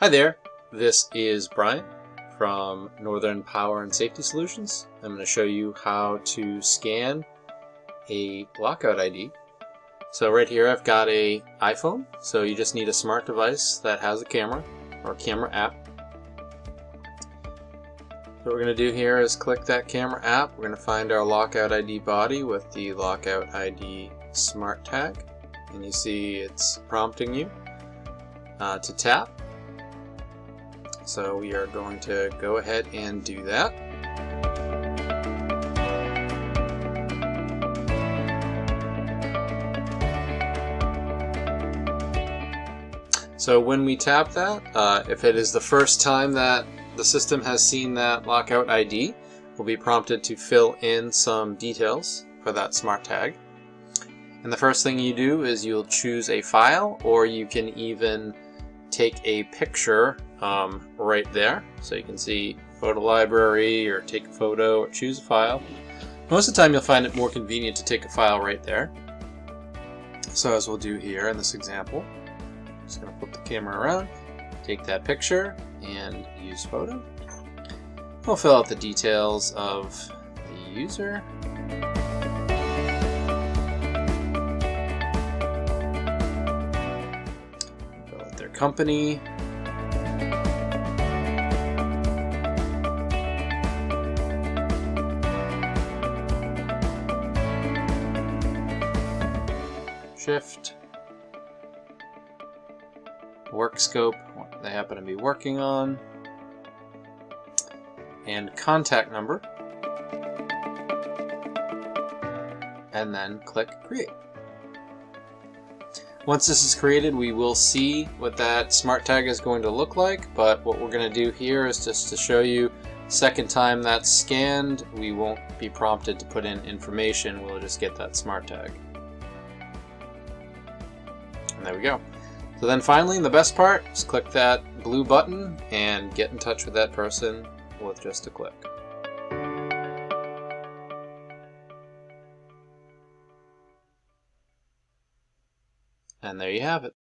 Hi there, this is Brian from Northern Power and Safety Solutions. I'm going to show you how to scan a lockout ID. So right here I've got an iPhone, so you just need a smart device that has a camera or a camera app. So what we're going to do here is click that camera app. We're going to find our lockout ID body with the lockout ID smart tag, and you see it's prompting you to tap. So we are going to go ahead and do that. So when we tap that, if it is the first time that the system has seen that lockout ID, we'll be prompted to fill in some details for that smart tag. And the first thing you do is you'll choose a file, or you can even take a picture right there. So you can see photo library, or take a photo, or choose a file. Most of the time you'll find it more convenient to take a file right there. So as we'll do here in this example, I'm just going to flip the camera around, take that picture, and use photo. We'll fill out the details of the user. Fill out their company. Shift. Work scope, what they happen to be working on, and contact number, and then click create. Once this is created, we will see what that smart tag is going to look like, but what we're going to do here is just to show you, second time that's scanned, we won't be prompted to put in information, we'll just get that smart tag. And there we go. So then finally, the best part is click that blue button and get in touch with that person with just a click. And there you have it.